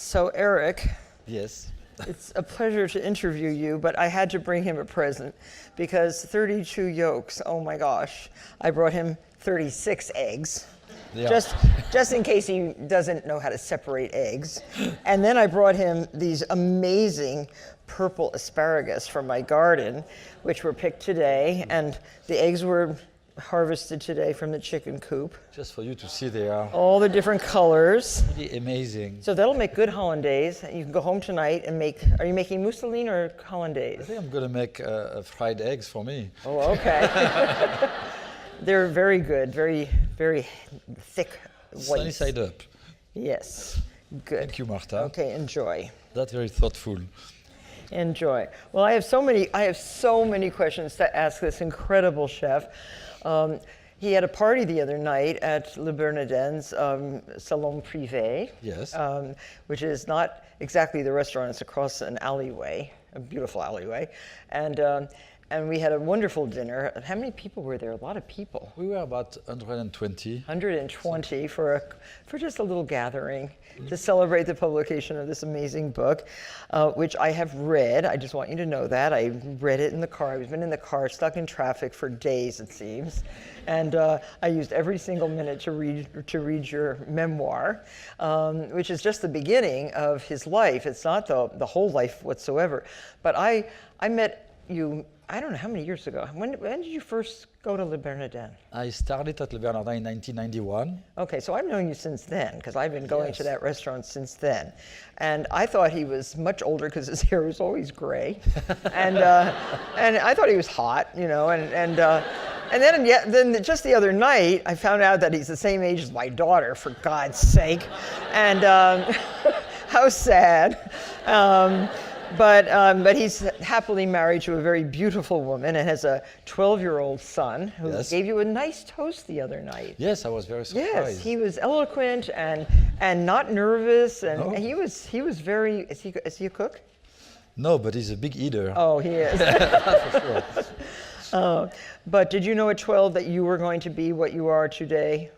So Eric, Yes. it's a pleasure to interview you, but I had to bring him a present because 32 yolks, oh my gosh. I brought him 36 eggs, Yeah. just in case he doesn't know how to separate eggs. And then I brought him these amazing purple asparagus from my garden, which were picked today, and the eggs were harvested today from the chicken coop. Just for you to see, they are All the different colors. really amazing. So that'll make good hollandaise. You can go home tonight and make, are you making mousseline or I hollandaise? think I'm going to make fried eggs for me. Oh, okay. They're very good, very, very thick white. Sunny side up. Yes, good. Thank you, Martha. Okay, enjoy. That's very thoughtful. Enjoy. Well, I have so many questions to ask this incredible chef. He had a party the other night at Le Bernardin's Salon Privé. Yes. Which is not exactly the restaurant. It's across an alleyway, a beautiful alleyway, and we had a wonderful dinner. How many people were there? A lot of people. We were about 120. 120 for just a little gathering to celebrate the publication of this amazing book, which I have read. I just want you to know that. I read it in the car. I've been in the car, stuck in traffic for days, it seems. And I used every single minute to read your memoir, which is just the beginning of his life. It's not the whole life whatsoever. But I met you, I don't know how many years ago. When did you first go to Le Bernardin? I started at Le Bernardin in 1991. Okay, so I've known you since then, because I've been going to Yes. that restaurant since then. And I thought he was much older because his hair was always gray. And I thought he was hot, you know, and then just the other night, I found out that he's the same age as my daughter, for God's sake. And how sad. But he's happily married to a very beautiful woman and has a 12-year-old son who Yes. gave you a nice toast the other night. Yes, I was very surprised. Yes, he was eloquent and not nervous, and Oh. he was very. Is he a cook? No, but he's a big eater. Oh, he is. For sure. But did you know at 12 that you were going to be what you are today?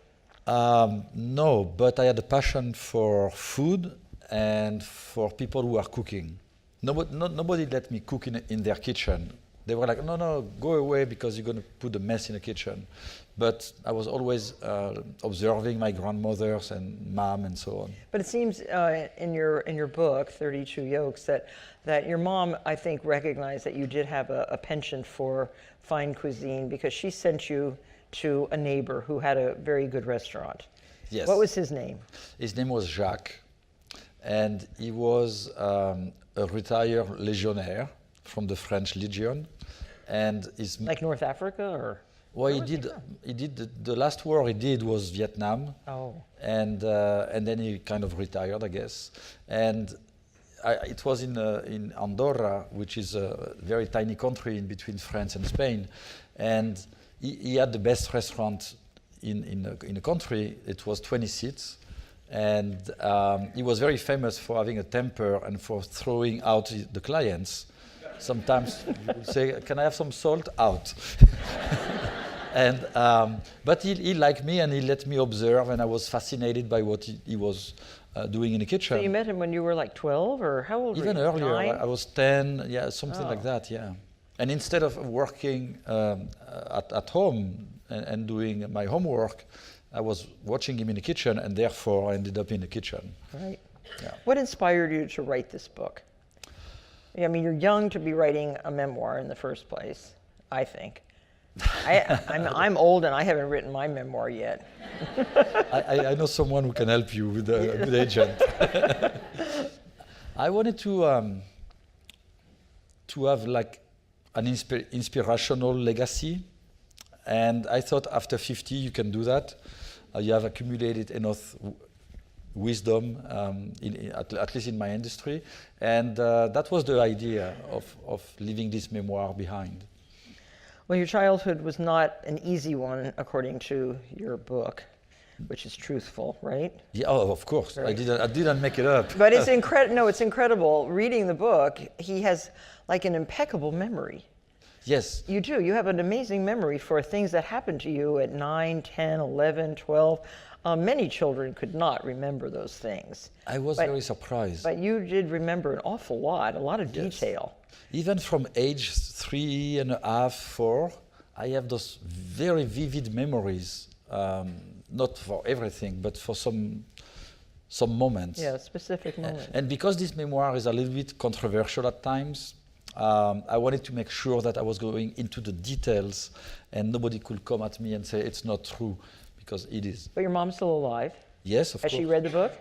No, but I had a passion for food and for people who are cooking. Nobody let me cook in their kitchen. They were like, no, go away because you're going to put a mess in the kitchen. But I was always observing my grandmothers and mom and so on. But it seems in your book, 32 Yolks, that your mom, I think, recognized that you did have a penchant for fine cuisine because she sent you to a neighbor who had a very good restaurant. Yes. What was his name? His name was Jacques, and he was a retired legionnaire from the French Legion, and his Like North Africa, or? well, Where was he from? he did the last war he did was Vietnam, Oh. and then he kind of retired, I guess, and it was in Andorra, which is a very tiny country in between France and Spain, and he had the best restaurant in the country. It was 20 seats. And he was very famous for having a temper and for throwing out the clients. Sometimes he would say, "Can I have some salt?" Out. And but he liked me and he let me observe, and I was fascinated by what he was doing in the kitchen. So you met him when you were like 12, or how old were you? Even earlier, 9? I was 10, yeah, something like Oh. that, yeah. And instead of working at home and doing my homework, I was watching him in the kitchen, and therefore I ended up in the kitchen. Right. Yeah. What inspired you to write this book? I mean, you're young to be writing a memoir in the first place, I think. I'm old and I haven't written my memoir yet. I know someone who can help you with a good agent. I wanted to have like an inspirational legacy, and I thought after 50 you can do that. You have accumulated enough wisdom, at least in my industry, and that was the idea of leaving this memoir behind. Well, your childhood was not an easy one, according to your book, which is truthful, right? Yeah, oh, of course. Right. I didn't make it up. But it's it's incredible. Reading the book, he has like an impeccable memory. Yes. You do. You have an amazing memory for things that happened to you at 9, 10, 11, 12. Many children could not remember those things. I was But- very surprised. But you did remember an awful lot, a lot of Yes. detail. Even from age 3.5, 4, I have those very vivid memories. Not for everything, but for some moments. Yeah, specific moments. And because this memoir is a little bit controversial at times, I wanted to make sure that I was going into the details and nobody could come at me and say it's not true, because it is. But your mom's still alive. Yes, of Has course. she read the book?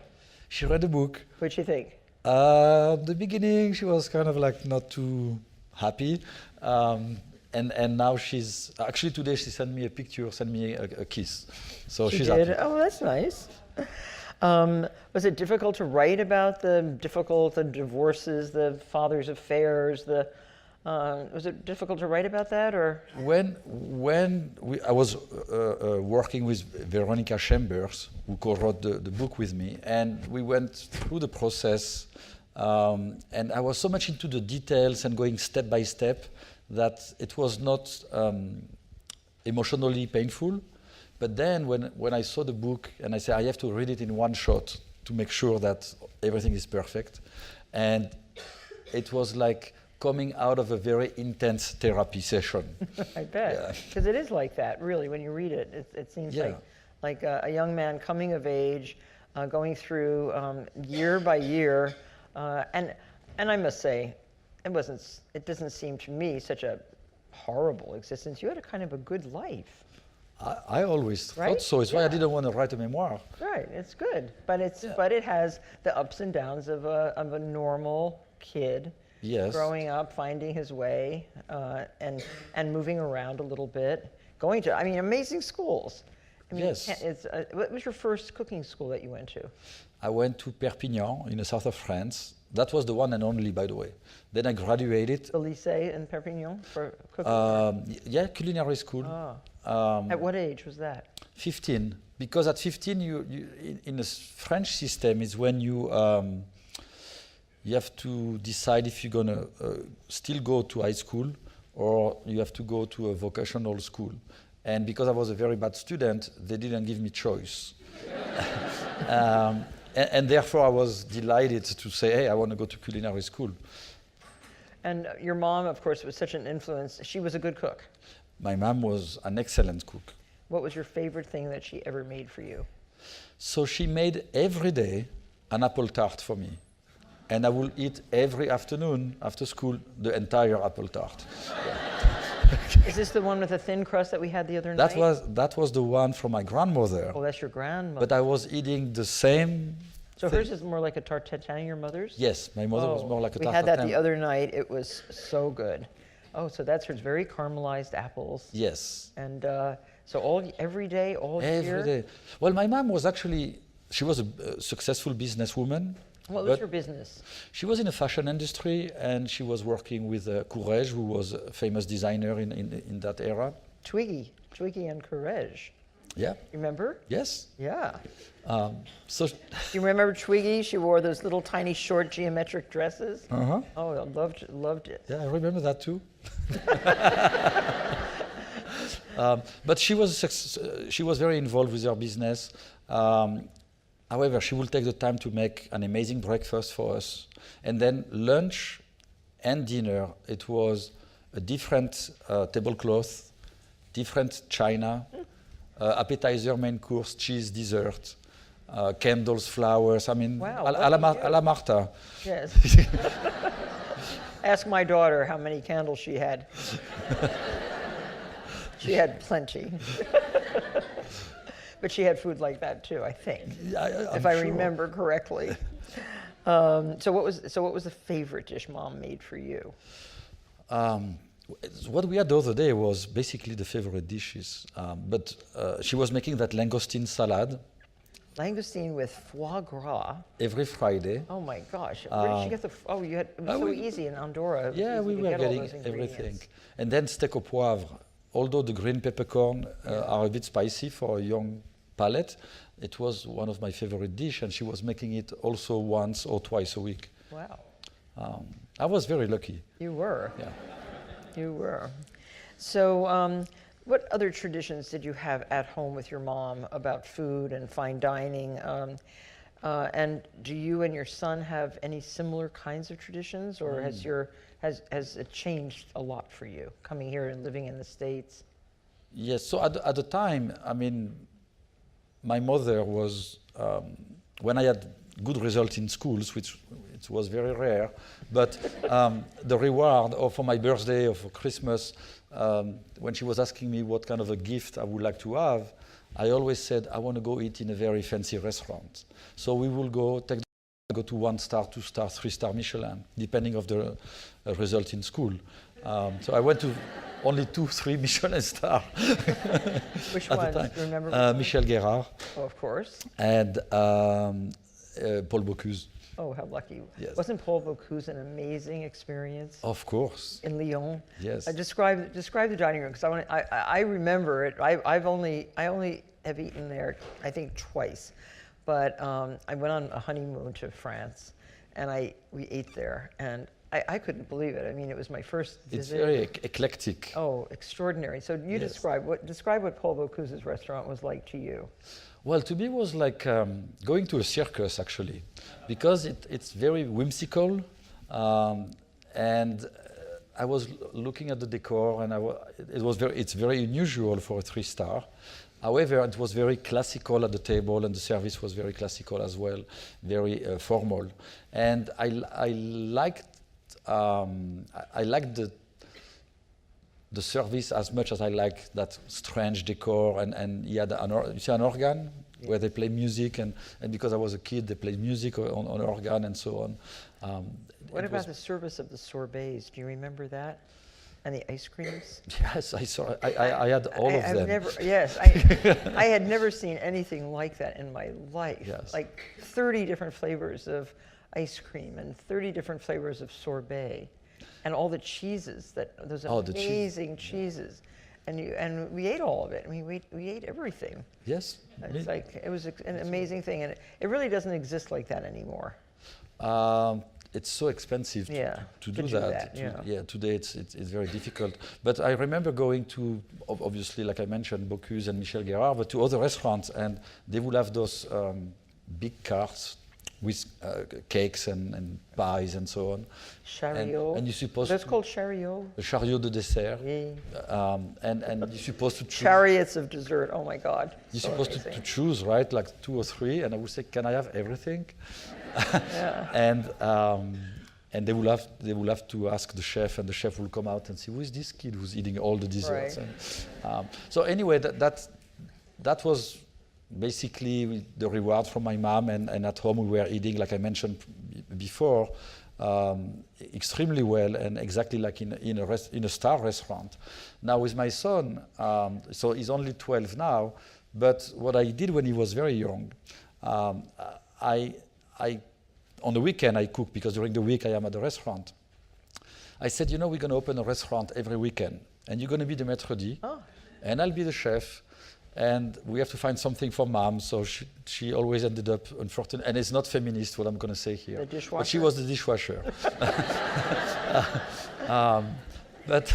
She read the book. What'd she think? The beginning, she was kind of like not too happy. And now she's, actually today she sent me a picture, sent me a kiss. So She she's did. happy. Oh, that's nice. Was it difficult to write about the divorces, the father's affairs, was it difficult to write about that, or? When I was working with Veronica Chambers, who co-wrote the book with me, and we went through the process, and I was so much into the details and going step by step that it was not emotionally painful. But then when I saw the book and I said, I have to read it in one shot to make sure that everything is perfect. And it was like coming out of a very intense therapy session. I bet, because it is like that, really. When you read it, it seems Yeah. like a young man coming of age, going through year by year, and I must say, it doesn't seem to me such a horrible existence. You had a kind of a good life. I always Right? thought so. It's why I Yeah. didn't want to write a memoir. Right, it's good, but Yeah. but it has the ups and downs of a normal kid. Yes. Growing up, finding his way, and moving around a little bit, going to, I mean, amazing schools. I mean, Yes. What was your first cooking school that you went to? I went to Perpignan in the south of France. That was the one and only, by the way. Then I graduated. The lycée in Perpignan for cooking? Yeah, culinary school. At what age was that? 15. Because at 15, in the French system, is when you have to decide if you're going to still go to high school or you have to go to a vocational school. And because I was a very bad student, they didn't give me choice. And therefore, I was delighted to say, hey, I want to go to culinary school. And your mom, of course, was such an influence. She was a good cook. My mom was an excellent cook. What was your favorite thing that she ever made for you? So she made every day an apple tart for me. And I will eat every afternoon after school the entire apple tart. Is this the one with the thin crust that we had the other night? That was the one from my grandmother. Oh, that's your grandmother. But I was eating the same. So thing. hers is more like a tarte tatin, your mother's? Yes, my mother was more like a We tart had that tatin. the other night. It was so good. Oh, so that's hers, very caramelized apples. Yes. And so every day, all year? Every day. Well, my mom was actually, she was a successful businesswoman. What was your business? She was in the fashion industry and she was working with Courrèges, who was a famous designer in that era. Twiggy and Courrèges. Yeah. Remember? Yes. Yeah. So. Do you remember Twiggy? She wore those little tiny short geometric dresses. Uh-huh. Oh, I loved it. Yeah, I remember that too. But she was very involved with her business. However, she will take the time to make an amazing breakfast for us. And then lunch and dinner, it was a different tablecloth, different china, appetizer, main course, cheese, dessert, candles, flowers. I mean, Wow, à la Marta. Yes. Ask my daughter how many candles she had. She had plenty. But she had food like that too, I think, if I remember correctly. So what was the favorite dish Mom made for you? What we had the other day was basically the favorite dishes. But she was making that langoustine salad. Langoustine with foie gras. Every Friday. Oh my gosh! Where did she get the? Oh, you had. It was so easy in Andorra. Yeah, we were getting everything. And then steak au poivre. Although the green peppercorn are a bit spicy for a young palate, it was one of my favorite dishes, and she was making it also once or twice a week. Wow. I was very lucky. You were. Yeah. You were. So What other traditions did you have at home with your mom about food and fine dining? And do you and your son have any similar kinds of traditions, or has it changed a lot for you coming here and living in the States? Yes, so at the time, I mean, my mother was, when I had good results in schools, which it was very rare, but the reward, or for my birthday or for Christmas, when she was asking me what kind of a gift I would like to have, I always said, I want to go eat in a very fancy restaurant. So we will go to 1-star, 2-star, 3-star Michelin, depending of the result in school. So I went to only 2, 3 Michelin star. Which at ones? the time. Do you remember? Michel Guérard. Oh, of course. And Paul Bocuse. Oh, how lucky. Yes. Wasn't Paul Bocuse an amazing experience? Of course. In Lyon? Yes. Describe the dining room, because I remember it. I only have eaten there, I think, twice. But I went on a honeymoon to France, and we ate there, and I couldn't believe it. I mean, it was my first visit. It's very eclectic. Oh, extraordinary. So you Yes. describe what Paul Bocuse's restaurant was like to you. Well, to me, it was like going to a circus, actually, because it's very whimsical, and I was looking at the decor, and it's very unusual for a 3-star. However, it was very classical at the table, and the service was very classical as well, very formal. And I liked the service as much as I like that strange decor, and he had an organ where they play music, and because I was a kid, they played music on organ and so on. What about the service of the sorbets? Do you remember that? And the ice creams? Yes, I saw. I had all of them. I had never seen anything like that in my life. Yes. Like 30 different flavors of ice cream and 30 different flavors of sorbet, and all the cheeses, those amazing cheeses. And we ate all of it. I mean, we ate everything. Yes. It's like, it was an amazing thing, and it really doesn't exist like that anymore. It's so expensive to do that. Yeah. Today it's very difficult. But I remember going to, obviously, like I mentioned, Bocuse and Michel Guérard, but to other restaurants, and they would have those big carts with cakes and pies and so on. Chariot. And you're supposed That's called chariot. A chariot de dessert. Oui. And you're supposed to choose. Chariots of dessert. Oh my God. You're so supposed to choose, right? Like 2 or 3, and I would say, can I have everything? Yeah. And they will have to ask the chef, and the chef will come out and say, who is this kid who's eating all the desserts? Right. And, so anyway, that was basically the reward from my mom, and at home we were eating, like I mentioned before, extremely well, and exactly like in a star restaurant. Now with my son, so he's only 12 now, but what I did when he was very young, on the weekend I cook, because during the week I am at the restaurant. I said, we're going to open a restaurant every weekend, and you're going to be the maître d', and I'll be the chef, and we have to find something for mom. So she always ended up, unfortunately, and it's not feminist what I'm going to say here. The dishwasher? But she was the dishwasher. But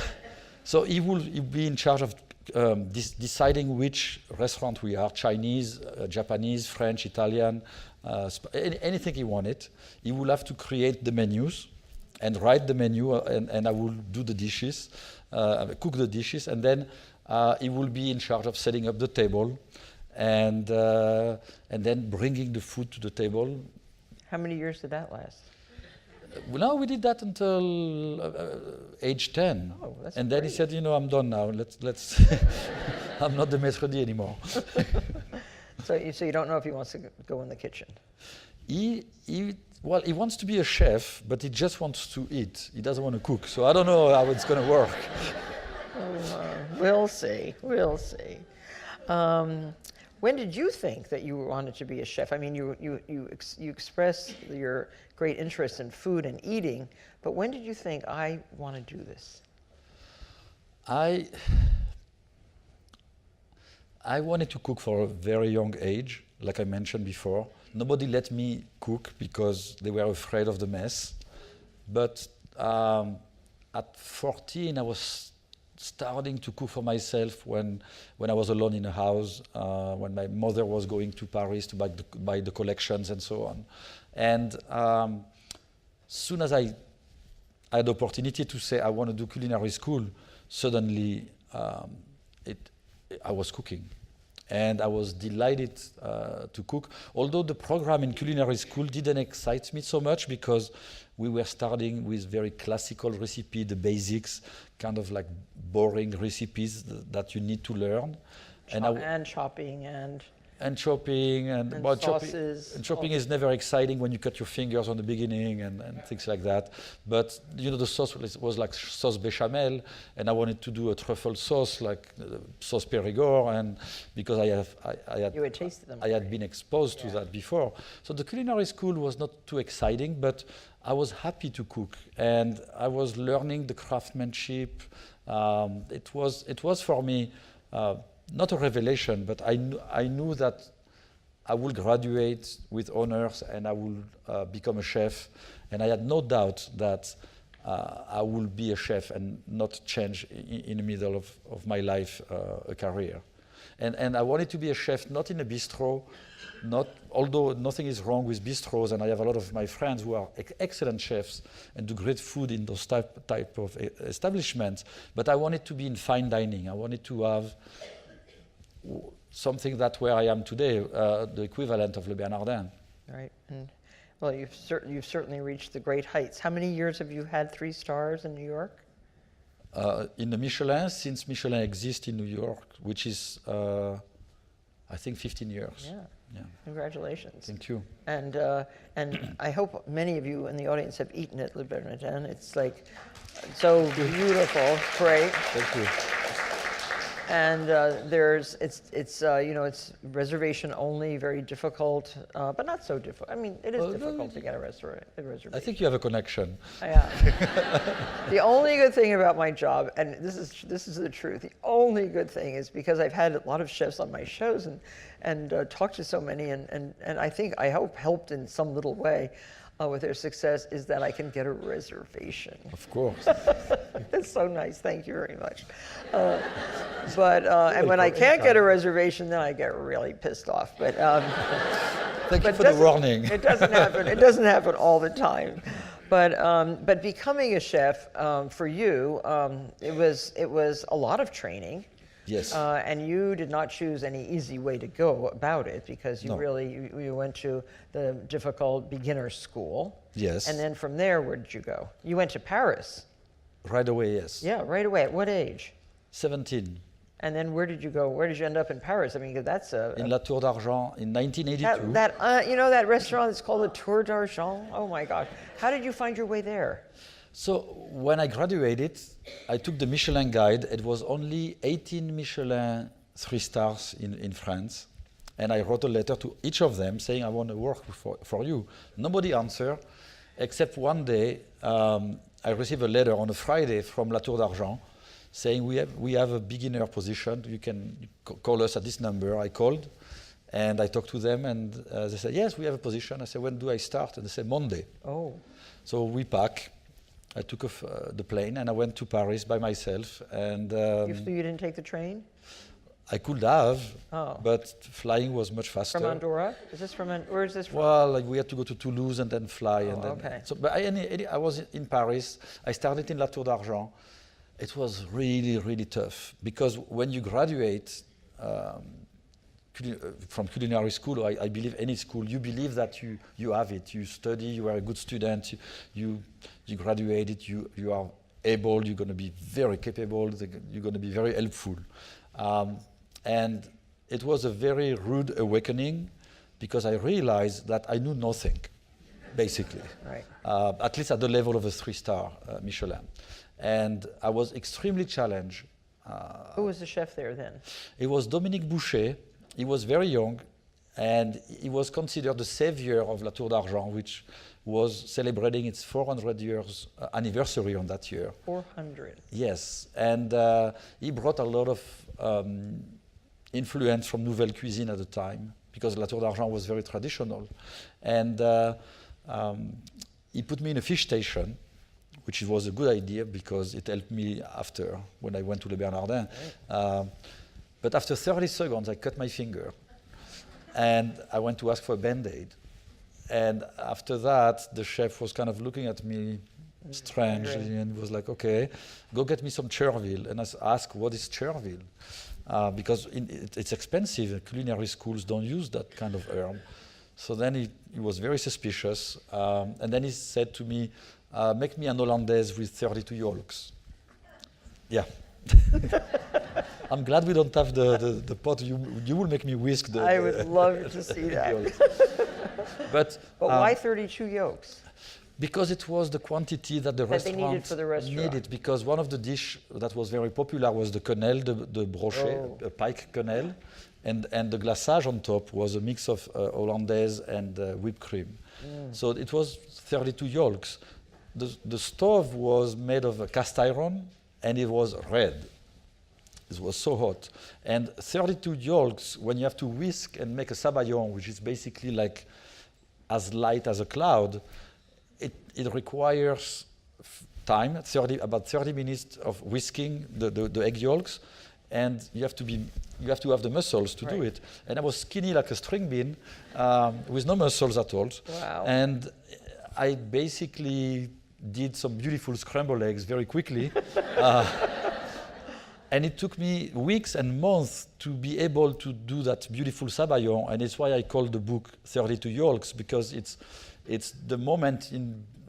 so he will be in charge of deciding which restaurant we are: Chinese, Japanese, French, Italian, anything he wanted. He will have to create the menus and write the menu, and I will do the dishes, cook the dishes, and then he will be in charge of setting up the table, and then bringing the food to the table. How many years did that last? No, we did that until age 10. Oh, that's and then great. he said, I'm done now. Let's. I'm not the maître d' anymore. So you don't know if he wants to go in the kitchen? He wants to be a chef, but he just wants to eat. He doesn't want to cook. So I don't know how it's going to work. We'll see. We'll see. When did you think that you wanted to be a chef? I mean, you expressed your great interest in food and eating, but when did you think, I want to do this? I wanted to cook for a very young age, like I mentioned before. Nobody let me cook because they were afraid of the mess. But at 14, I was starting to cook for myself when I was alone in a house, when my mother was going to Paris to buy the collections and so on. And soon as I had the opportunity to say I want to do culinary school, suddenly I was cooking. And I was delighted to cook, although the program in culinary school didn't excite me so much because we were starting with very classical recipe, the basics, kind of like boring recipes that you need to learn. And chopping and chopping and sauces. chopping is never exciting when you cut your fingers on the beginning and things like that. But you know, the sauce was like sauce bechamel, and I wanted to do a truffle sauce like sauce Périgord, and because you had tasted them. I had been exposed to that before. So the culinary school was not too exciting, but I was happy to cook, and I was learning the craftsmanship. It was for me. Not a revelation, but I knew that I would graduate with honors and I would become a chef. And I had no doubt that I would be a chef and not change in the middle of my life a career. And I wanted to be a chef, not in a bistro, although nothing is wrong with bistros, and I have a lot of my friends who are excellent chefs and do great food in those type of establishments. But I wanted to be in fine dining. I wanted to have something that where I am today, the equivalent of Le Bernardin. Right, and well, you've certainly reached the great heights. How many years have you had 3 stars in New York? In the Michelin, since Michelin exists in New York, which is, I think, 15 years. Yeah. Congratulations. Thank you. And I hope many of you in the audience have eaten at Le Bernardin. It's like so beautiful, great. Thank you. And it's reservation only, very difficult, but not so difficult. I mean, it is difficult to get a reservation. I think you have a connection. Yeah. The only good thing about my job, and this is the truth, the only good thing is because I've had a lot of chefs on my shows and talked to so many, and I hope helped in some little way with their success, is that I can get a reservation. Of course. That's so nice. Thank you very much. And when I can't get a reservation, then I get really pissed off. But thank you for the warning. It doesn't happen. It doesn't happen all the time. But becoming a chef for you, it was a lot of training. Yes. And you did not choose any easy way to go about it because you you went to the difficult beginner school. Yes. And then from there, where did you go? You went to Paris. Right away, yes. Yeah, right away. At what age? 17. And then where did you go? Where did you end up in Paris? I mean, that's in La Tour d'Argent in 1982. That restaurant that's called the Tour d'Argent? Oh my God. How did you find your way there? So when I graduated, I took the Michelin guide. It was only 18 Michelin 3 stars in France. And I wrote a letter to each of them saying, I want to work for you. Nobody answered, except one day, I received a letter on a Friday from La Tour d'Argent saying, we have a beginner position. You can call us at this number. I called and I talked to them and they said, yes, we have a position. I said, when do I start? And they said, Monday. Oh. So we pack. I took off the plane and I went to Paris by myself. And you didn't take the train? I could have, but flying was much faster. From Andorra? Is this from? Where is this from? Well, we had to go to Toulouse and then fly. Okay. So, but I was in Paris. I started in La Tour d'Argent. It was really, really tough because when you graduate from culinary school, or I believe any school, you believe that you have it. You study, you are a good student, you graduated, you are able, you're going to be very capable, you're going to be very helpful. And it was a very rude awakening because I realized that I knew nothing, basically, right. At least at the level of a 3-star Michelin. And I was extremely challenged. Who was the chef there then? It was Dominique Boucher. He was very young, and he was considered the savior of La Tour d'Argent, which was celebrating its 400 years anniversary on that year. 400. Yes, and he brought a lot of influence from Nouvelle Cuisine at the time, because La Tour d'Argent was very traditional. And he put me in a fish station, which was a good idea because it helped me after when I went to the Bernardin. But after 30 seconds, I cut my finger, and I went to ask for a Band-Aid. And after that, the chef was kind of looking at me strangely and was like, okay, go get me some chervil. And I asked, what is chervil? Because it's expensive. Culinary schools don't use that kind of herb. So then he was very suspicious. And then he said to me, make me an Hollandaise with 32 yolks. Yeah. I'm glad we don't have the pot. You will make me whisk the... I would love to see that. But why 32 yolks? Because it was the quantity that the restaurant they needed for the restaurant. needed. Because one of the dish that was very popular was the quenelle, the brochet, a pike quenelle, and the glaçage on top was a mix of Hollandaise and whipped cream. So it was 32 yolks. The stove was made of cast iron, and it was red. It was so hot. And 32 yolks, when you have to whisk and make a sabayon, which is basically like as light as a cloud, it requires time, about 30 minutes of whisking the egg yolks, and you have to have the muscles to do it. And I was skinny like a string bean, with no muscles at all. Wow. And I basically did some beautiful scrambled eggs very quickly. And it took me weeks and months to be able to do that beautiful sabayon, and it's why I call the book 32 Yolks, because it's the moment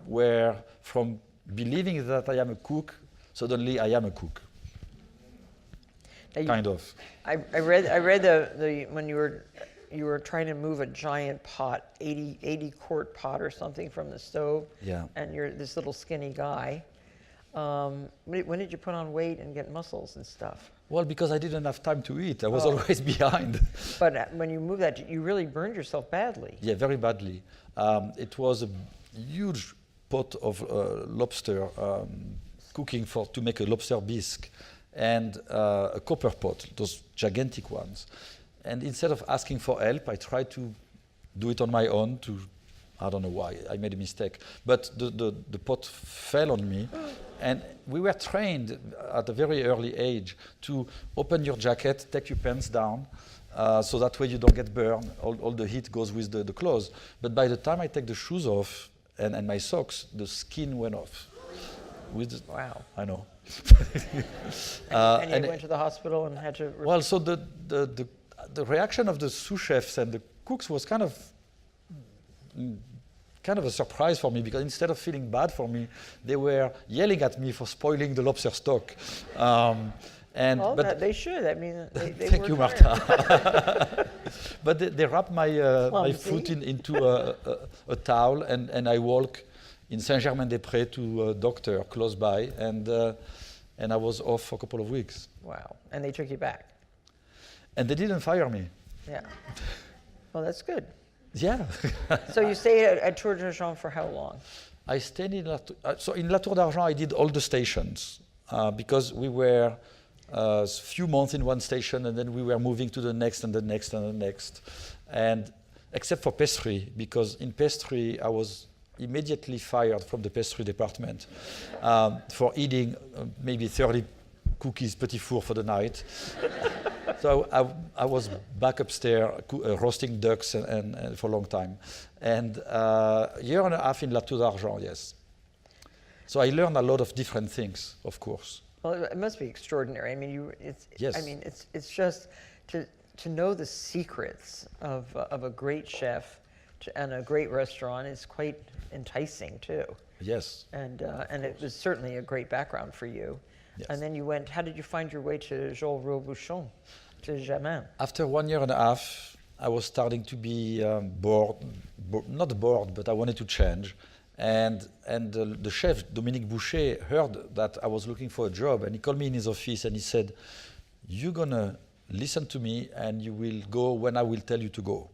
where from believing that I am a cook, suddenly I am a cook. Kind of. I read the when you were trying to move a giant pot, 80 quart pot or something from the stove. Yeah. And you're this little skinny guy. When did you put on weight and get muscles and stuff? Well, because I didn't have time to eat. I was always behind. But when you moved that, you really burned yourself badly. Yeah, very badly. It was a huge pot of lobster cooking to make a lobster bisque, and a copper pot, those gigantic ones. And instead of asking for help, I tried to do it on my own. I don't know why, I made a mistake. But the pot fell on me. And we were trained at a very early age to open your jacket, take your pants down, so that way you don't get burned. All the heat goes with the clothes. But by the time I take the shoes off and my socks, the skin went off. Wow. I know. And you went to the hospital and had to... Well, so the reaction of the sous chefs and the cooks was kind of a surprise for me, because instead of feeling bad for me, they were yelling at me for spoiling the lobster stock. They should. I mean, they thank you, Martha. But they wrapped my foot into a towel, and I walk in Saint-Germain-des-Prés to a doctor close by, and I was off for a couple of weeks. Wow. And they took you back. And they didn't fire me. Yeah. Well, that's good. Yeah. So you stayed at Tour d'Argent for how long? I stayed in La Tour d'Argent. I did all the stations because we were a few months in one station, and then we were moving to the next and the next and the next. And except for pastry, because in pastry I was immediately fired from the pastry department for eating maybe 30 cookies petit four for the night. So I was back upstairs roasting ducks and for a long time. And a year and a half in La Tour d'Argent, yes. So I learned a lot of different things, of course. Well, it must be extraordinary. I mean, Yes. I mean, it's just to know the secrets of a great chef and a great restaurant is quite enticing too. Yes. And it was certainly a great background for you. Yes. And then you went. How did you find your way to Joël Robuchon, to Jamin? After 1 year and a half, I was starting to be bored. Not bored, but I wanted to change. And the chef, Dominique Boucher, heard that I was looking for a job, and he called me in his office and he said, "You're gonna listen to me, and you will go when I will tell you to go."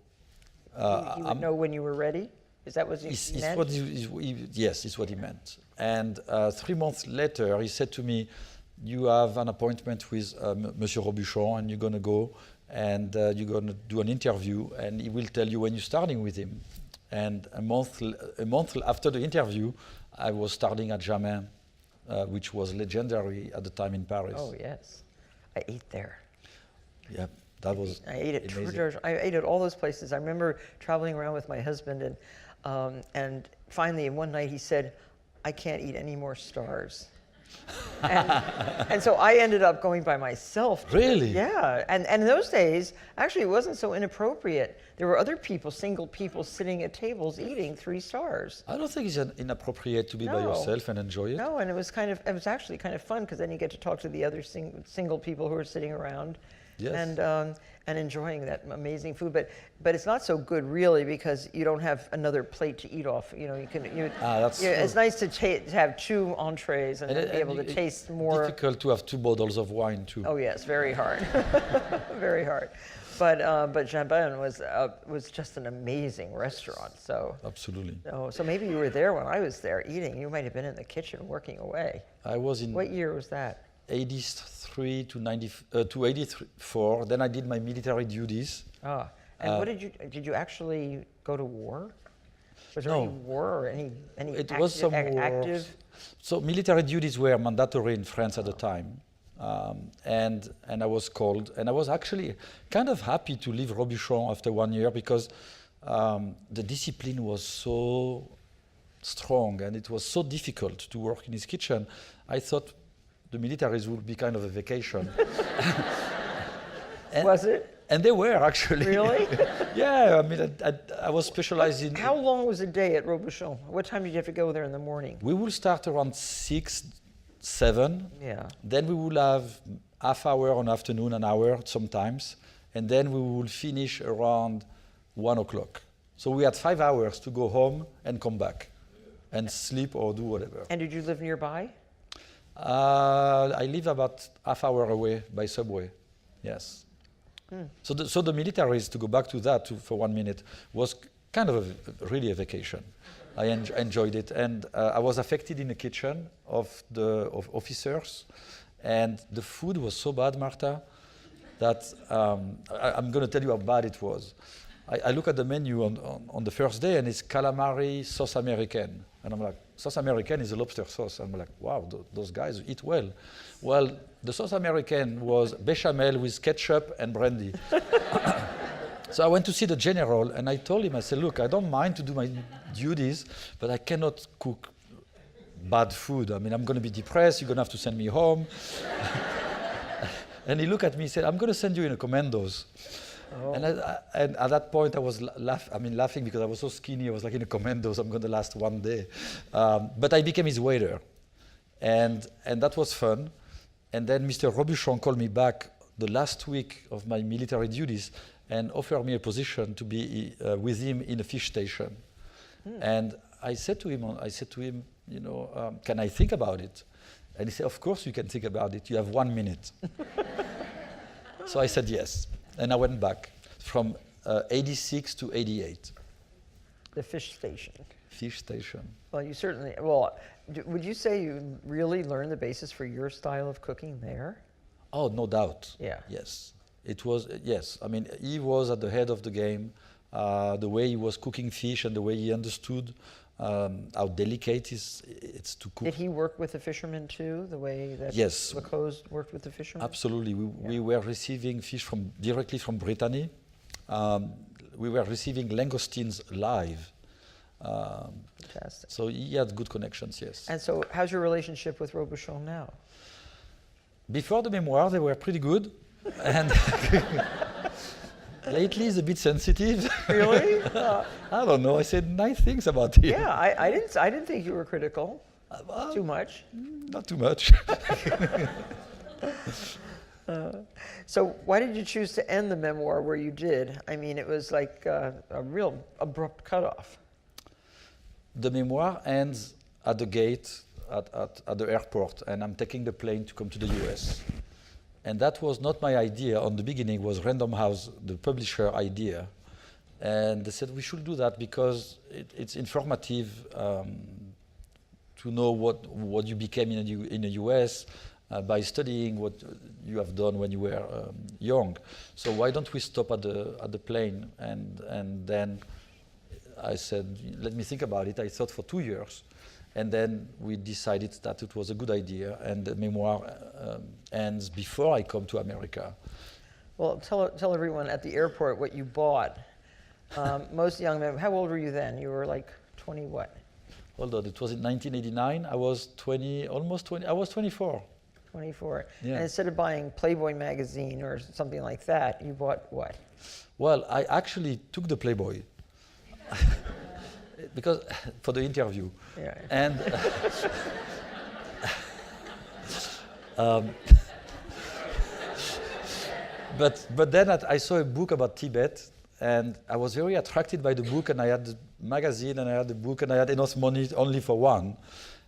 You would know when you were ready? Is that what he meant? Yes, it's what he meant. And 3 months later, he said to me, "You have an appointment with Monsieur Robuchon, and you're going to go, and you're going to do an interview, and he will tell you when you're starting with him." And a month after the interview, I was starting at Jamin, which was legendary at the time in Paris. Oh, yes. I ate there. Yeah, that was I ate at amazing. George. I ate at all those places. I remember traveling around with my husband, and finally one night he said, "I can't eat any more stars." and so I ended up going by myself. Really? Yeah. And in those days, actually, it wasn't so inappropriate. There were other people, single people, sitting at tables eating 3 stars. I don't think it's inappropriate to be by No. yourself and enjoy it. No, and it was actually kind of fun because then you get to talk to the other single people who are sitting around. Yes. And enjoying that amazing food, but it's not so good really because you don't have another plate to eat off. You know, That's it's true. nice to have 2 entrees and then be able to taste more. Difficult to have 2 bottles of wine too. Oh yes, very hard, very hard. But Jambon was just an amazing restaurant. So Absolutely. so maybe you were there when I was there eating. You might have been in the kitchen working away. I was in What year was that? 83 to 84. Then I did my military duties. Ah, and what did you actually go to war? Was there No. any war or any It active, was some wars. active? So military duties were mandatory in France at the time. And I was called, and I was actually kind of happy to leave Robuchon after 1 year because the discipline was so strong and it was so difficult to work in his kitchen. I thought the militaries would be kind of a vacation. Was it? And they were actually. Really? Yeah, I mean, I was specialized in. How long was a day at Robuchon? What time did you have to go there in the morning? We will start around 6, 7. Yeah. Then we will have half hour on afternoon, an hour sometimes, and then we will finish around 1 o'clock. So we had 5 hours to go home and come back, and sleep or do whatever. And did you live nearby? I live about half hour away by subway. Yes. So the militaries, to go back to that for 1 minute, was kind of really a vacation. I enjoyed it, and I was affected in the kitchen of officers, and the food was so bad, Marta, that I'm going to tell you how bad it was. I look at the menu on the first day, and it's calamari sauce Americaine, and I'm like, sauce Americaine is a lobster sauce. I'm like, wow, those guys eat well. Well, the sauce Americaine was bechamel with ketchup and brandy. So I went to see the general, and I told him, I said, look, I don't mind to do my duties, but I cannot cook bad food. I mean, I'm going to be depressed. You're going to have to send me home. And he looked at me and said, I'm going to send you in a commandos. Oh. And at that point, I was laughing because I was so skinny. I was like, in a commandos, I'm going to last 1 day. But I became his waiter. And that was fun. And then Mr. Robuchon called me back the last week of my military duties and offered me a position to be with him in a fish station. And I said to him, you know, can I think about it? And he said, of course you can think about it. You have 1 minute. So I said yes. And I went back from 86 to 88. The fish station. Fish station. Well, you certainly, would you say you really learned the basis for your style of cooking there? Oh, no doubt. Yeah. Yes. It was, yes. I mean, he was at the head of the game. The way he was cooking fish and the way he understood how delicate it's to cook. Did he work with the fishermen too, the way that Yes. Lacoste worked with the fishermen? Absolutely. We were receiving fish directly from Brittany. We were receiving langoustines live. Fantastic. So he had good connections, yes. And so how's your relationship with Robuchon now? Before the memoir, they were pretty good. And lately, it's a bit sensitive. Really? I don't know. I said nice things about him. Yeah, I didn't think you were critical. Too much. Not too much. So why did you choose to end the memoir where you did? I mean, it was like a real abrupt cutoff. The memoir ends at the gate at the airport, and I'm taking the plane to come to the US. And that was not my idea. On the beginning, was Random House, the publisher idea. And they said we should do that because it's informative to know what you became in the US by studying what you have done when you were young. So why don't we stop at the plane and then I said, let me think about it. I thought for 2 years. And then we decided that it was a good idea. And the memoir ends before I come to America. Well, tell everyone at the airport what you bought. Most young men, how old were you then? You were like 20 what? Hold on, it was in 1989. I was 20, almost 20, I was 24. 24. Yeah. And instead of buying Playboy magazine or something like that, you bought what? Well, I actually took the Playboy because for the interview. Yeah. And but then I saw a book about Tibet, and I was very attracted by the book, and I had the magazine, and I had the book, and I had enough money only for one.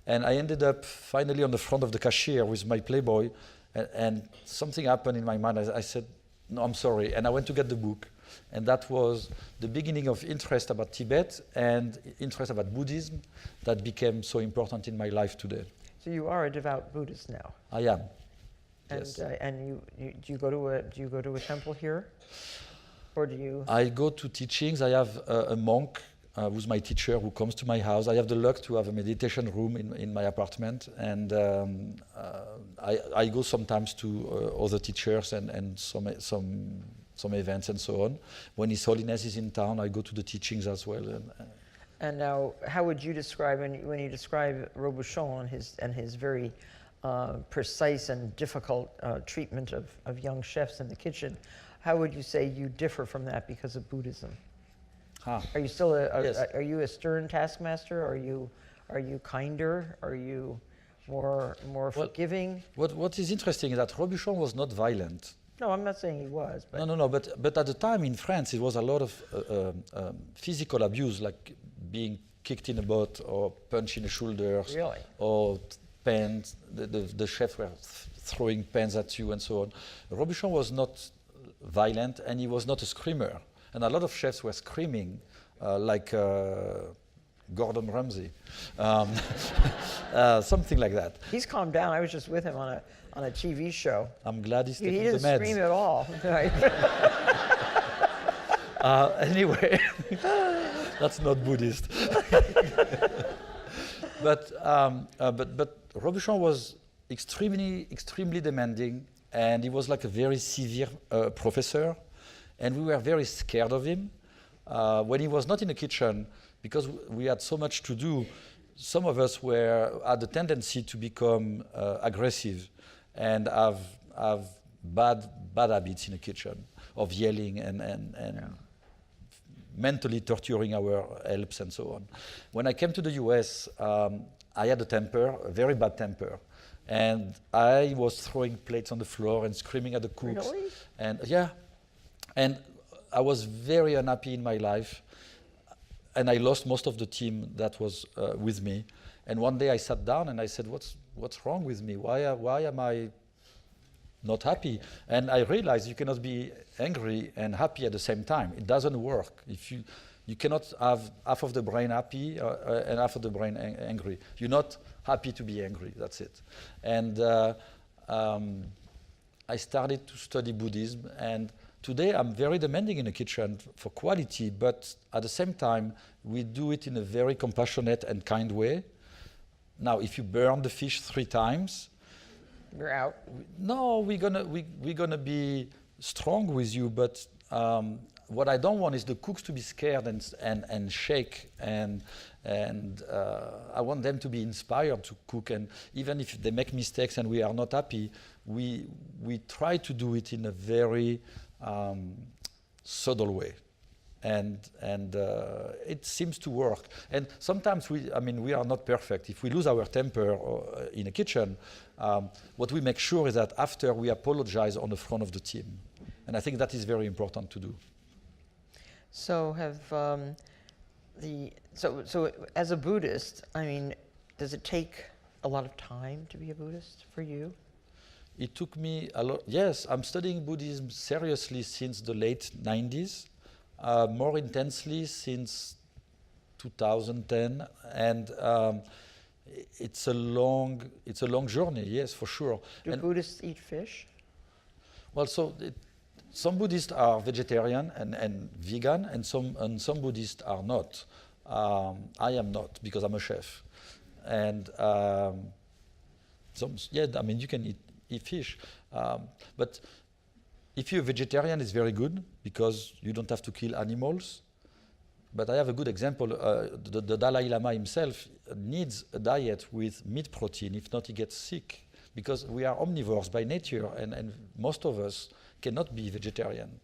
And I ended up finally on the front of the cashier with my Playboy, and something happened in my mind. I said, no, I'm sorry. And I went to get the book. And that was the beginning of interest about Tibet and interest about Buddhism that became so important in my life today. So you are a devout Buddhist now. I am. And, Yes. and do you go to a temple here, or do you? I go to teachings. I have a monk who's my teacher who comes to my house. I have the luck to have a meditation room in my apartment, and I go sometimes to other teachers and some events and so on. When His Holiness is in town, I go to the teachings as well. And now, how would you describe when you describe Robuchon and his very precise and difficult treatment of young chefs in the kitchen? How would you say you differ from that because of Buddhism? Are you still Yes. are you a stern taskmaster? Are you kinder? Are you more forgiving? What is interesting is that Robuchon was not violent. No, I'm not saying he was. But No. But at the time in France, it was a lot of physical abuse, like being kicked in the butt or punched in the shoulders, Really? or pens. The chefs were throwing pens at you and so on. Robuchon was not violent, and he was not a screamer. And a lot of chefs were screaming, like Gordon Ramsay, something like that. he's calmed down. I was just with him on a TV show. I'm glad he's He taking the didn't meds. scream at all. Anyway, that's not Buddhist. But Robuchon was extremely demanding, and he was like a very severe professor, and we were very scared of him. When he was not in the kitchen, because we had so much to do, some of us had the tendency to become aggressive and have bad habits in the kitchen of yelling and mentally torturing our helps and so on. When I came to the US, I had a very bad temper. And I was throwing plates on the floor and screaming at the cooks. Really? And yeah. And I was very unhappy in my life. And I lost most of the team that was with me. And one day I sat down and I said, what's wrong with me? Why am I not happy? And I realized you cannot be angry and happy at the same time. It doesn't work. If you cannot have half of the brain happy and half of the brain angry. You're not happy to be angry. That's it. And I started to study Buddhism, and today I'm very demanding in the kitchen for quality, but at the same time we do it in a very compassionate and kind way. Now, if you burn the fish 3 times, You're out. no, we're gonna be strong with you, but what I don't want is the cooks to be scared and shake, and I want them to be inspired to cook. And even if they make mistakes and we are not happy, we try to do it in a very subtle way, and it seems to work. And sometimes we are not perfect. If we lose our temper in a kitchen, what we make sure is that after we apologize on the front of the team, and I think that is very important to do. So so as a Buddhist, does it take a lot of time to be a Buddhist for you? It took me a lot. Yes, I'm studying Buddhism seriously since the late 90s, more intensely since 2010, and it's a long journey. Yes, for sure. Do Buddhists eat fish? Well, so some Buddhists are vegetarian and vegan, and some Buddhists are not. I am not, because I'm a chef. And I mean, you can eat fish. But if you're a vegetarian, it's very good, because you don't have to kill animals. But I have a good example. The Dalai Lama himself needs a diet with meat protein. If not, he gets sick, because we are omnivores by nature, and most of us cannot be vegetarian.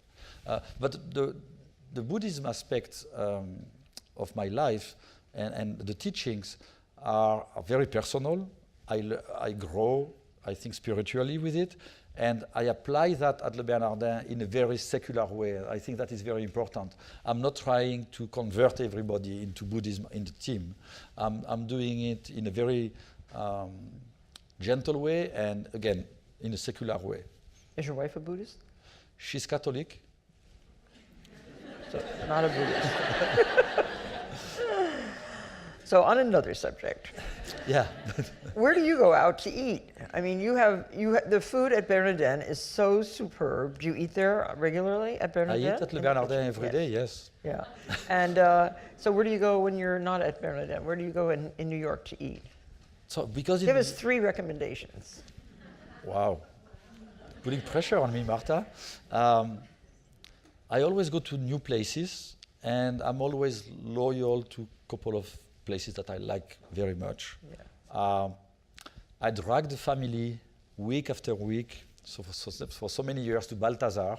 But the Buddhism aspect of my life and the teachings are very personal. I grow, I think, spiritually with it, and I apply that at Le Bernardin in a very secular way. I think that is very important. I'm not trying to convert everybody into Buddhism in the team. I'm doing it in a very gentle way, and again, in a secular way. Is your wife a Buddhist? She's Catholic. So, not a Buddhist. So on another subject. Yeah. Where do you go out to eat? I mean, the food at Bernardin is so superb. Do you eat there regularly at Bernardin? I eat at Le Bernardin every day, yes. Yeah. And so where do you go when you're not at Bernardin? Where do you go in New York to eat? So because Give us 3 recommendations. Wow. Putting pressure on me, Marta. I always go to new places, and I'm always loyal to a couple of places that I like very much. Yeah. I drag the family week after week, for so many years, to Balthazar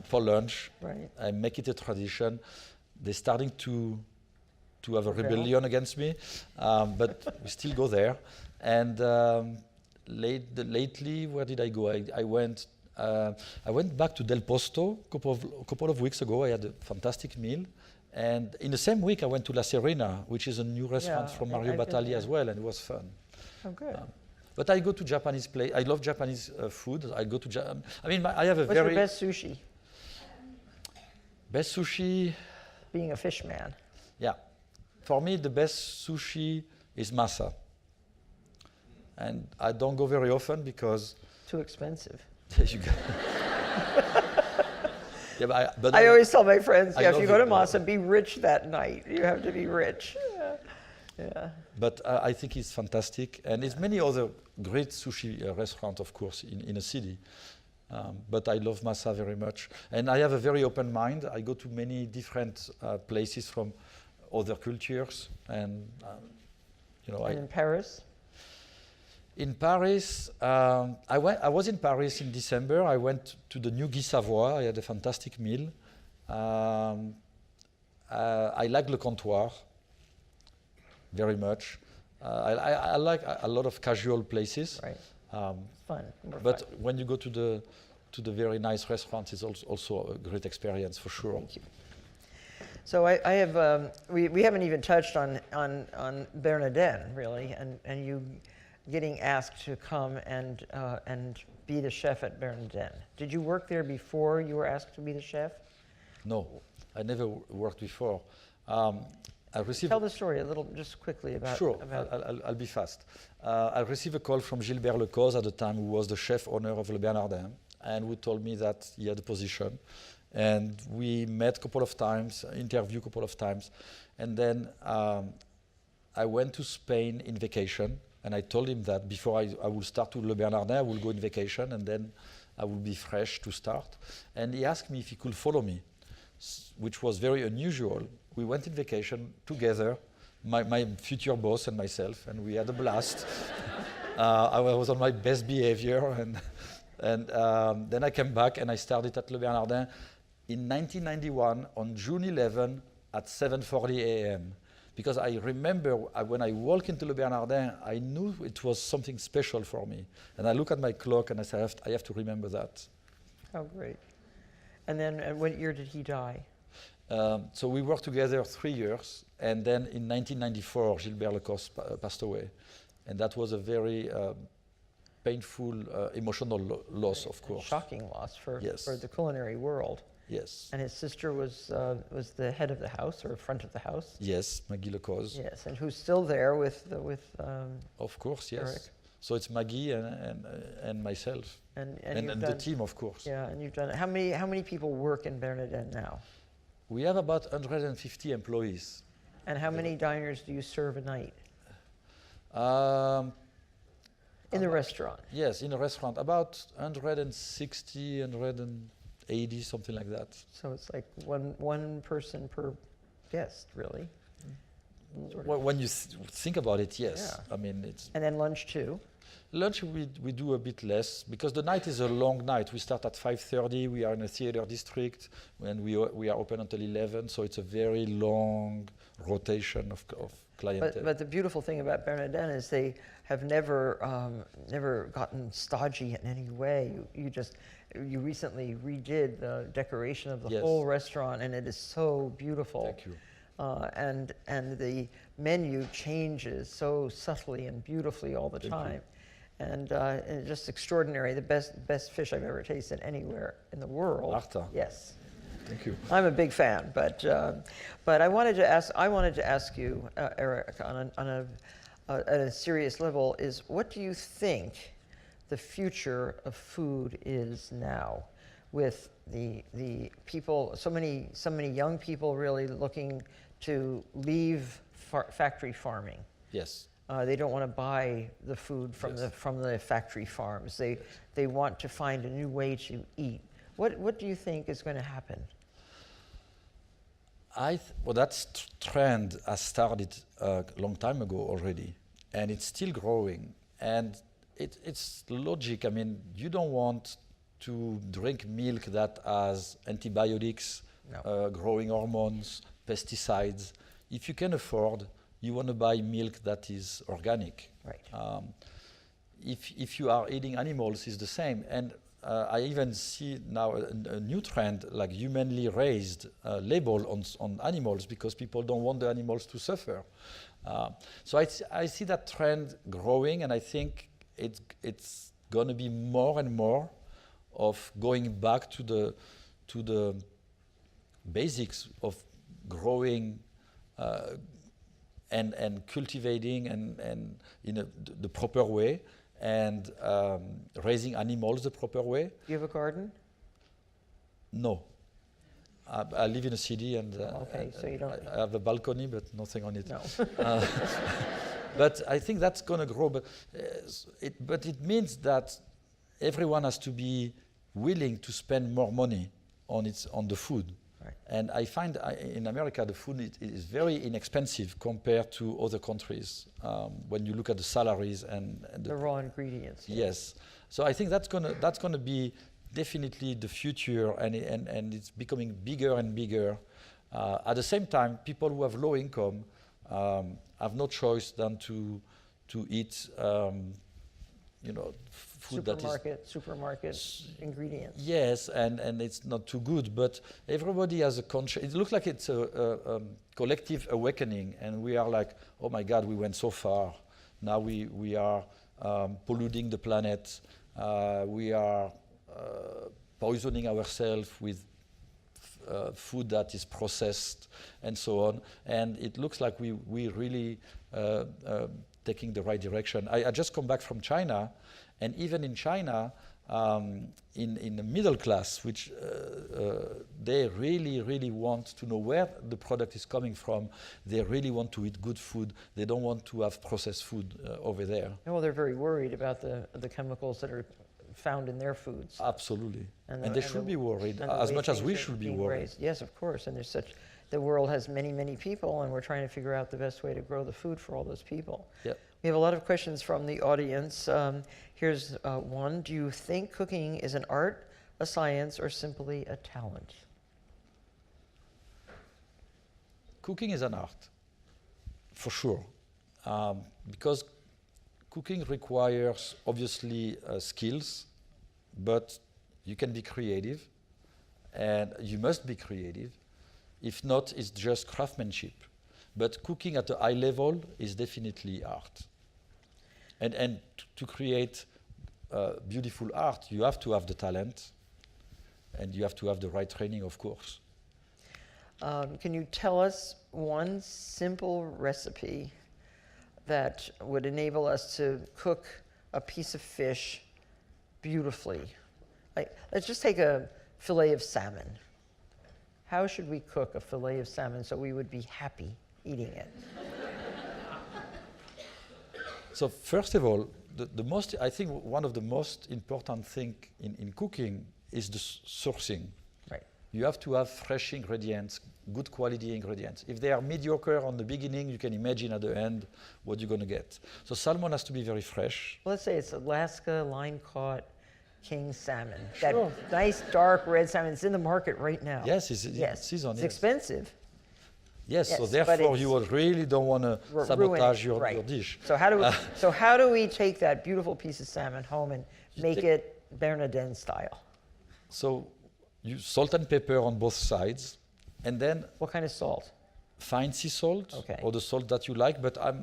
for lunch. Right. I make it a tradition. They're starting to have a rebellion against me, but we still go there. And lately, where did I go? I went back to Del Posto a couple of weeks ago. I had a fantastic meal. And in the same week, I went to La Serena, which is a new restaurant from Mario Batali as well, and it was fun. Oh, good. But I go to Japanese place. I love Japanese food. I go to I have a What's very... your best sushi? Best sushi... Being a fish man. Yeah. For me, the best sushi is masa. And I don't go very often because... Too expensive. There you go. Yeah, but I always tell my friends, I if you go to it. Masa, be rich that night. You have to be rich. Yeah. But I think it's fantastic. And there's many other great sushi restaurants, of course, in a city. But I love Masa very much. And I have a very open mind. I go to many different places from other cultures. And, And in Paris? In Paris, I was in Paris in December. I went to the New Guy Savoy. I had a fantastic meal. I like Le Comptoir very much. I like a lot of casual places. Right. Fun. But when you go to the very nice restaurants, it's also a great experience for sure. Thank you. So I have we haven't even touched on Bernardin really, and you getting asked to come and be the chef at Bernardin. Did you work there before you were asked to be the chef? No, I never worked before. Tell the story a little, just quickly about. Sure, I'll be fast. I received a call from Gilbert Lecoz at the time, who was the chef owner of Le Bernardin, and who told me that he had a position. And we met a couple of times, interviewed a couple of times, and then I went to Spain in vacation. And I told him that before I will start to Le Bernardin, I will go in vacation, and then I will be fresh to start. And he asked me if he could follow me, which was very unusual. We went in vacation together, my future boss and myself, and we had a blast. I was on my best behavior, and then I came back and I started at Le Bernardin in 1991 on June 11 at 7:40 a.m. Because I remember when I walked into Le Bernardin, I knew it was something special for me. And I look at my clock and I say, I have to remember that. Oh, great. And then what year did he die? So we worked together 3 years. And then in 1994, Gilbert Lecoz passed away. And that was a very painful, emotional loss, of course. Shocking loss for the culinary world. Yes. And his sister was the head of the house or front of the house. Yes, Maggie Lecoz. Yes, and who's still there with of course, yes. Eric. So it's Maggie and myself, And and you've the done, team, of course. yeah, and you've done it. How many people work in Bernardin now? We have about 150 employees. And how many diners do you serve a night Um, in the restaurant? yes, in a restaurant, about 160, 180, something like that. So it's like one person per guest, really. Sort of. When you think about it, yes. Yeah. I mean, it's And then lunch too. lunch we do a bit less because the night is a long night. We start at 5:30. We are in a theater district, and we are open until 11. So it's a very long rotation of clientele. But the beautiful thing about Bernardin is they have never gotten stodgy in any way. You recently redid the decoration of the Yes. whole restaurant, and it is so beautiful. Thank you. And the menu changes so subtly and beautifully all the Thank you. time. And just extraordinary. The best fish I've ever tasted anywhere in the world. Marta. Yes. Thank you. I'm a big fan, but I wanted to ask you, Eric, on a serious level, is what do you think the future of food is now, with the people, so many young people really looking to leave factory farming. Yes. They don't want to buy the food Yes. from the factory farms. They want to find a new way to eat. What do you think is going to happen? Well, that trend has started a long time ago already, and it's still growing. And it's logic. I mean, you don't want to drink milk that has antibiotics, No. growing hormones, pesticides. If you can afford, you want to buy milk that is organic. Right. If you are eating animals, it's the same. And I even see now a new trend, like humanly raised label on animals, because people don't want the animals to suffer. So I see that trend growing, and I think it's going to be more and more of going back to the basics of growing and cultivating and in the proper way, and raising animals the proper way. Do you have a garden? No. I live in a city, and Okay, so you don't. I have a balcony, but nothing on it. No. But I think that's going to grow. But it means that everyone has to be willing to spend more money on the food. Right. And I find in America the food is very inexpensive compared to other countries when you look at the salaries and The raw ingredients. yes. So I think that's gonna be definitely the future, and it's becoming bigger and bigger. At the same time, people who have low income have no choice than to eat food that is supermarket ingredients. yes, and it's not too good, but everybody has a conscience. It looks like it's a collective awakening, and we are like, oh my God, we went so far. Now we are polluting the planet. We are poisoning ourselves with food that is processed and so on. And it looks like we really taking the right direction. I just come back from China, and even in China, in the middle class, which they really want to know where the product is coming from. They really want to eat good food. They don't want to have processed food over there. Well, they're very worried about the chemicals that are found in their foods. Absolutely. And And they should be worried as much as we should be worried. Raised. Yes, of course. And the world has many people, and we're trying to figure out the best way to grow the food for all those people. Yep. We have a lot of questions from the audience. Here's one. Do you think cooking is an art, a science, or simply a talent? Cooking is an art, for sure, because cooking requires obviously skills, but you can be creative, and you must be creative. If not, it's just craftsmanship. But cooking at a high level is definitely art. And to create beautiful art, you have to have the talent, and you have to have the right training, of course. Can you tell us one simple recipe that would enable us to cook a piece of fish beautifully. Like, let's just take a fillet of salmon. How should we cook a fillet of salmon so we would be happy eating it? So first of all, I think one of the most important thing in cooking is the sourcing. Right. You have to have fresh ingredients, good quality ingredients. If they are mediocre on the beginning, you can imagine at the end what you're going to get. So salmon has to be very fresh. Let's say it's Alaska line-caught king salmon. Sure. That nice dark red salmon. It's in the market right now. Yes, it's season. It's yes. expensive. Yes, so Yes, therefore you really don't want to sabotage your dish. So how do we take that beautiful piece of salmon home and make it Bernardin style? So you salt and pepper on both sides, and then What kind of salt? fine sea salt, Okay. or the salt that you like. But I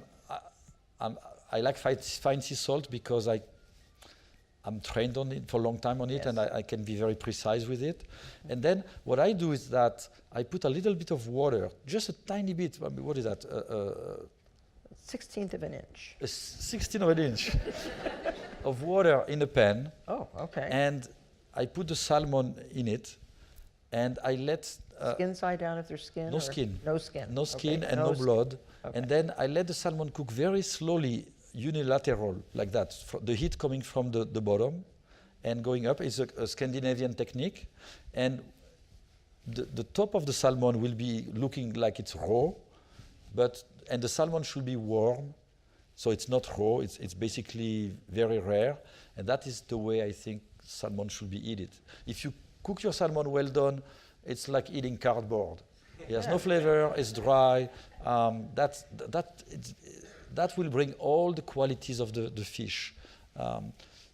like fine sea salt because I'm trained on it for a long time on it, Yes. and I can be very precise with it. And then what I do is that I put a little bit of water, just a tiny bit. I mean, what is that? 1/16 of an inch. A 16 of an inch of water in a pan. Oh, okay. And I put the salmon in it, and I let Skin side down if there's skin? no or- skin. No skin. No skin Okay. and no blood. Okay. And then I let the salmon cook very slowly, unilateral, like that. The heat coming from the bottom and going up is a Scandinavian technique. And the top of the salmon will be looking like it's raw, and the salmon should be warm, so it's not raw. It's basically very rare, and that is the way I think salmon should be eaten. If you cook your salmon well done, it's like eating cardboard. It has no flavor. It's dry. That will bring all the qualities of the fish.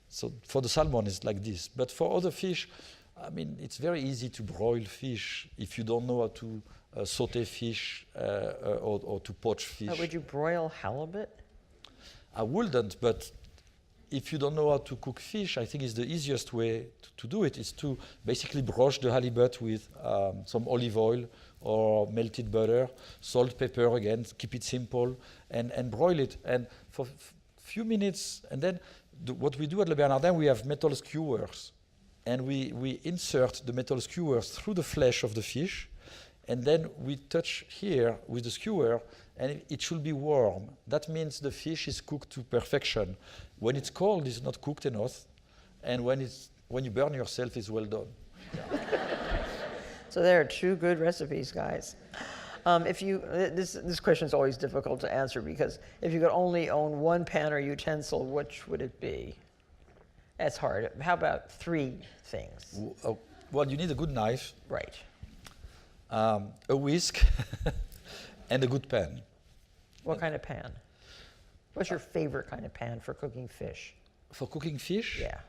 So for the salmon, it's like this. But for other fish, I mean, it's very easy to broil fish if you don't know how to saute fish or to poach fish. Would you broil halibut? I wouldn't, but if you don't know how to cook fish, I think it's the easiest way to do it is to basically broach the halibut with some olive oil or melted butter, salt, pepper again, keep it simple, and broil it. And for few minutes, and then what we do at Le Bernardin, we have metal skewers. And we insert the metal skewers through the flesh of the fish, and then we touch here with the skewer, and it should be warm. That means the fish is cooked to perfection. When it's cold, it's not cooked enough, and when you burn yourself, it's well done. So there are two good recipes, guys. This question is always difficult to answer because if you could only own one pan or utensil, which would it be? That's hard. How about three things? Well, you need a good knife, Right. a whisk, and a good pan. What kind of pan? What's your favorite kind of pan for cooking fish? For cooking fish, Yeah,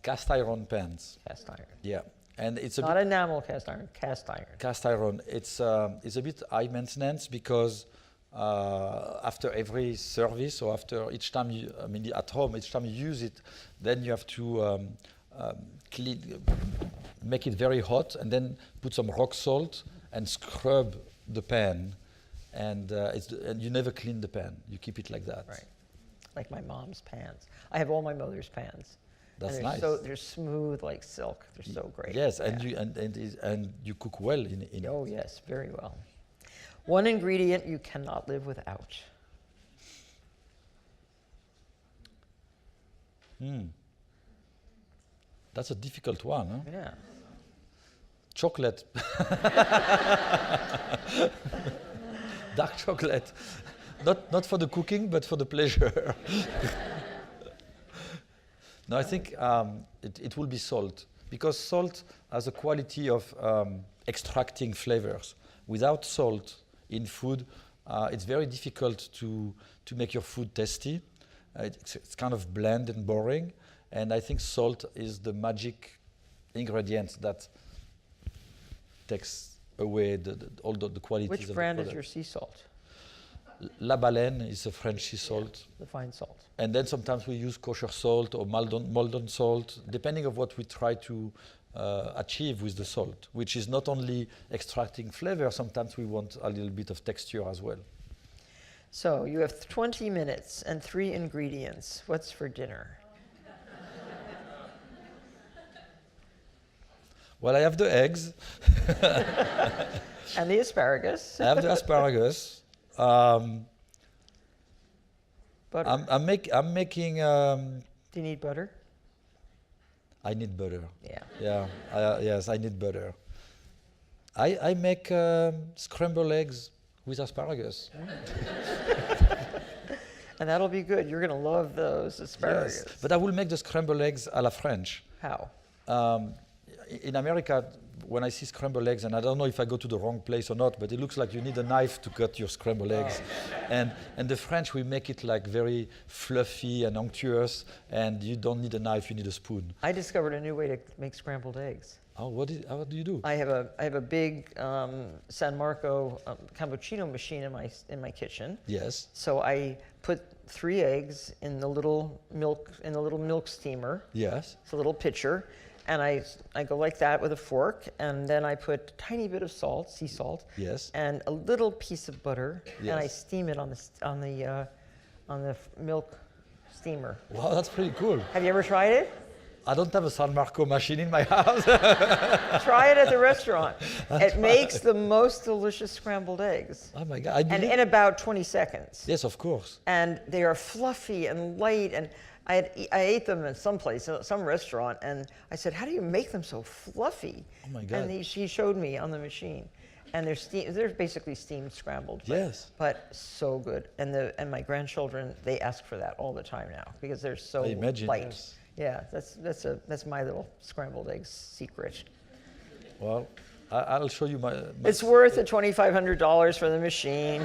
cast iron pans. cast iron. Yeah, and it's a Not enamel cast iron, cast iron. cast iron. It's a bit high maintenance because after every service or after each time at home, each time you use it, then you have to clean, make it very hot, and then put some rock salt and scrub the pan, and you never clean the pan. You keep it like that. Right. Like my mom's pans. I have all my mother's pans. That's and nice. They're smooth like silk. They're so great. Yes, Yeah. and you cook well in it. Oh yes, very well. One ingredient you cannot live without. That's a difficult one, huh? Yeah. Chocolate. Dark chocolate. Not for the cooking, but for the pleasure. No, I think it will be salt, because salt has a quality of extracting flavors. Without salt in food, it's very difficult to make your food tasty. It's kind of bland and boring, and I think salt is the magic ingredient that takes away all the qualities Which of the brand is product. your sea salt? La Baleine is a French sea salt. The fine salt. And then sometimes we use kosher salt or Maldon salt, depending on what we try to achieve with the salt, which is not only extracting flavor, sometimes we want a little bit of texture as well. So you have 20 minutes and 3 ingredients. What's for dinner? Well, I have the eggs. And the asparagus. I have the asparagus. Butter. I'm making. Do you need butter? I need butter. Yeah. Yeah. Yes, I need butter. I make scrambled eggs with asparagus. And that'll be good. You're going to love those asparagus. Yes, but I will make the scrambled eggs à la French. How? In America, when I see scrambled eggs, and I don't know if I go to the wrong place or not, but it looks like you need a knife to cut your scrambled eggs. And the French, we make it like very fluffy and unctuous, and you don't need a knife, you need a spoon. I discovered a new way to make scrambled eggs. Oh, what do you do? I have a big San Marco cappuccino machine in my kitchen. Yes. So I put 3 eggs in the little milk steamer. Yes. It's a little pitcher, and I go like that with a fork, and then I put a tiny bit of salt, sea salt. Yes. And a little piece of butter, Yes. and I steam it on the milk steamer. Wow, that's pretty cool. Have you ever tried it? I don't have a San Marco machine in my house. Try it at the restaurant. It makes the most delicious scrambled eggs. Oh my God. I And believe. in about 20 seconds. Yes, of course. And they are fluffy and light. And I ate them in some restaurant, and I said, "How do you make them so fluffy?" Oh my God. And she showed me on the machine. And they're basically steamed scrambled. Yes. But so good. And my grandchildren, they ask for that all the time now because they're so I imagine, light. yes. Yeah, that's my little scrambled eggs secret. Well, I'll show you my It's worth the $2,500 for the machine.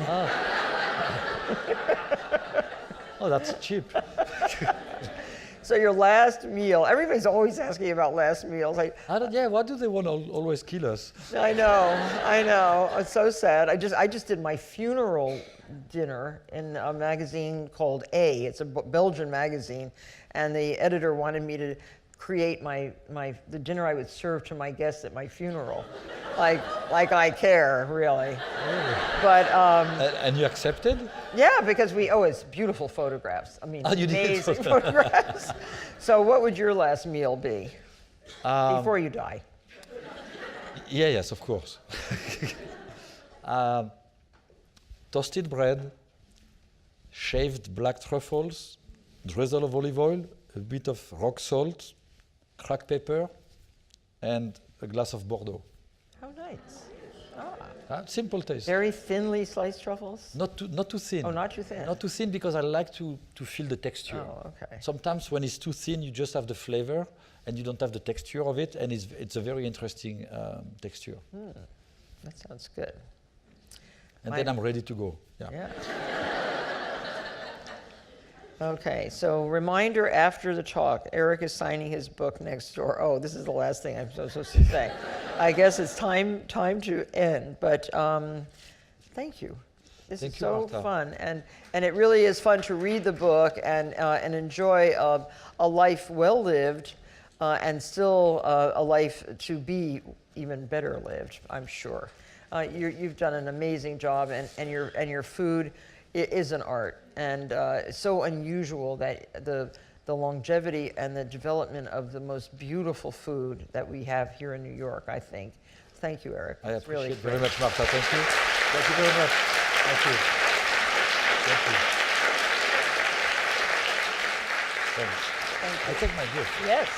Oh, that's cheap. So your last meal, everybody's always asking about last meals. Why do they want to always kill us? I know. It's so sad. I just did my funeral dinner in a magazine called A. It's a Belgian magazine, and the editor wanted me to create the dinner I would serve to my guests at my funeral, like I care really. But And you accepted? yeah, because it's beautiful photographs. I mean, You did amazing photographs. So, what would your last meal be before you die? Yes, of course. Toasted bread, shaved black truffles, drizzle of olive oil, a bit of rock salt, cracked pepper, and a glass of Bordeaux. How nice. Simple taste. Very thinly sliced truffles? Not too thin. Oh, not too thin. Not too thin because I like to feel the texture. Oh, okay. Sometimes when it's too thin, you just have the flavor and you don't have the texture of it, and it's a very interesting texture. That sounds good. And then I'm ready to go. Yeah. Okay, so reminder after the talk, Eric is signing his book next door. Oh, this is the last thing I'm supposed to say. I guess it's time to end, but thank you. This is so Martha. fun, and it really is fun to read the book and enjoy a life well lived, and still a life to be even better lived, I'm sure. You've done an amazing job, and your food is an art, and it's so unusual that the longevity and the development of the most beautiful food that we have here in New York, I think. Thank you, Eric. I It's really appreciate very great. much, Martha. Thank you. Thank you very much. Thank you. Thank you. Thank you. I take my gift. Yes.